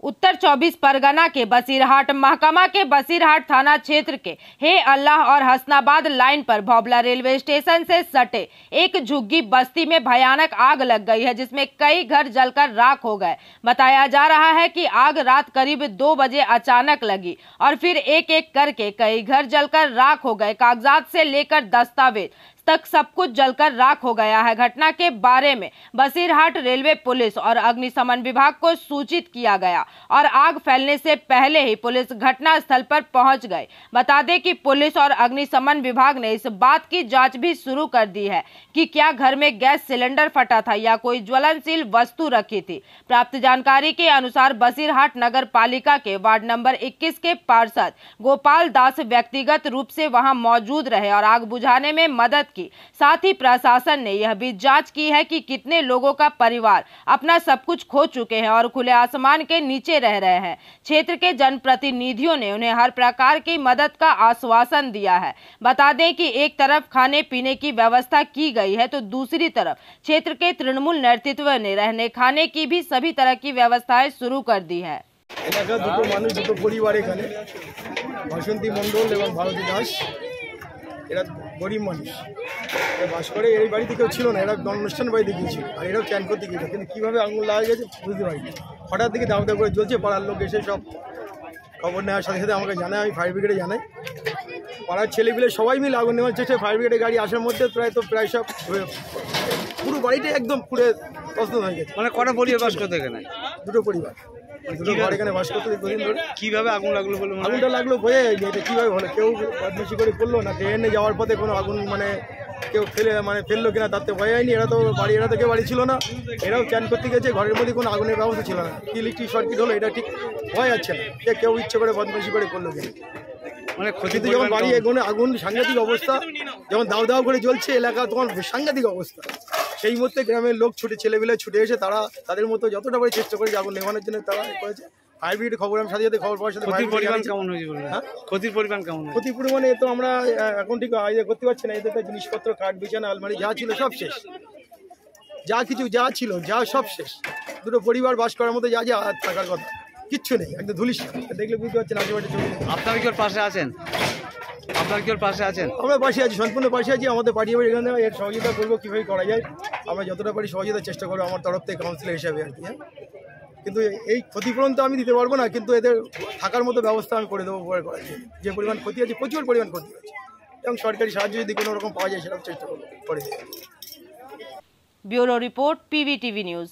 उत्तर 24 परगना के बसीरहाट महकमा के बसीरहाट थाना क्षेत्र के हे अल्लाह और हसनाबाद लाइन पर भोबला रेलवे स्टेशन से सटे एक झुग्गी बस्ती में भयानक आग लग गई है, जिसमें कई घर जलकर राख हो गए। बताया जा रहा है कि आग रात करीब 2 बजे अचानक लगी और फिर एक एक करके कई घर जलकर राख हो गए। कागजात से लेकर दस्तावेज तक सब कुछ जलकर राख हो गया है। घटना के बारे में बसीरहाट रेलवे पुलिस और अग्निशमन विभाग को सूचित किया गया और आग फैलने से पहले ही पुलिस घटना स्थल पर पहुंच गई। बता दें कि पुलिस और अग्निशमन विभाग ने इस बात की जांच भी शुरू कर दी है कि क्या घर में गैस सिलेंडर फटा था या कोई ज्वलनशील वस्तु रखी थी। प्राप्त जानकारी के अनुसार बसीरहाट नगर पालिका के वार्ड नंबर 21 के पार्षद गोपाल दास व्यक्तिगत रूप से वहां मौजूद रहे और आग बुझाने में मदद की। साथ ही प्रशासन ने यह भी जांच की है कि कितने लोगों का परिवार अपना सब कुछ खो चुके हैं और खुले आसमान के नीचे रह रहे हैं। क्षेत्र के जनप्रतिनिधियों ने उन्हें हर प्रकार की मदद का आश्वासन दिया है। बता दें कि एक तरफ खाने पीने की व्यवस्था की गई है तो दूसरी तरफ क्षेत्र के तृणमूल नेतृत्व ने रहने खाने की भी सभी तरह की व्यवस्थाएं शुरू कर दी है। এরা গরিব মানুষ, বাস করে এই বাড়িতে কেউ ছিল না, এরা অনুষ্ঠান বাড়িতে গিয়েছিল আর এরাও চ্যান করতে গিয়েছিল, কিন্তু কীভাবে আঙুল লাগা গেছে বুঝতে পারিনি। হঠাৎ দিকে দাম দাম করে জ্বলছে, পাড়ার লোক এসে সব খবর নেওয়ার সাথে সাথে আমাকে জানায়, আমি ফায়ার ব্রিগেডে জানাই। পাড়ার ছেলেগুলো সবাই মিলে আগুন নেওয়ার চেষ্টা, ফায়ার ব্রিগেডের গাড়ি আসার মধ্যে প্রায় সব পুরো বাড়িটা একদম পুড়ে তছনছ হয়ে গেছে। মানে কটা পরিবার বাস করতে এখানে? দুটো পরিবার, দুটো ঘর এখানে বাস করতে দুদিন ধরে। কীভাবে আগুন লাগলো বলে? আগুনটা লাগলো বোঝা যায় যে এটা কীভাবে হলো, কেউ বদমাশি করে করলো না ট্রেনে যাওয়ার পথে কোনো আগুন মানে কেউ ফেললো কিনা তাতে ভয় যায়নি। এরা তো কেউ বাড়ি ছিল না, এরাও চ্যান করতে গেছে, ঘরের মধ্যে কোনো আগুনের ব্যবস্থা ছিল না। ইলেকট্রিক সার্কিট হলো এটা ঠিক ভয় যাচ্ছে না যে কেউ ইচ্ছে করে বদমাশি করে করলো কিনা। মানে ক্ষতিতে যখন বাড়ি এগোনে আগুন সাংঘাতিক অবস্থা, যখন দাও দাও করে জ্বলছে এলাকা, তখন সাংঘাতিক অবস্থা। সেই মুহূর্তে গ্রামের লোক ছেলেবেলে ছুটে এসে তারা তাদের মতো যতটা করে চেষ্টা করেছে আগুন নেভানোর জন্য তারা করেছে। ফায়ার ব্রিগেড খবর আমি সাথে সাথে খবর পাওয়ার সাথে ক্ষতির পরিমাণ কেমন হয়েছে? ক্ষতির পরিমাণ কেমন? ক্ষতির পরিমাণে তো আমরা এখন ঠিক আইডিয়া করতে পারছি না। এদের তো জিনিসপত্র কাঠ বিছানা আলমারি যা ছিল সব শেষ, যা ছিল সব শেষ। দুটো পরিবার বাস করার মতো যা থাকার কথা কিচ্ছু নেই, একদম ধুলিস। দেখলে বুঝতে পারছেন আশেপাশে চলে। আপনারা কি ওর পাশে আছেন? আমরা পাশে আছি, সম্পূর্ণ পাশে আছি। আমাদের পার্টি এখানে এর সহযোগিতা করবো, কীভাবে করা যায় আমরা যতটা পারি সহযোগিতার চেষ্টা করবো আমার তরফ থেকে কাউন্সিলর হিসাবে আর কি। কিন্তু এই ক্ষতিপূরণ তো আমি দিতে পারবো না, কিন্তু এদের থাকার মতো ব্যবস্থা আমি করে দেবো। যে পরিমাণ ক্ষতি আছে, প্রচুর পরিমাণ ক্ষতি আছে, এবং সরকারি সাহায্য যদি কোনো রকম পাওয়া যায় সেটাও চেষ্টা করবো করে দেবো। Bureau report, PVTV news.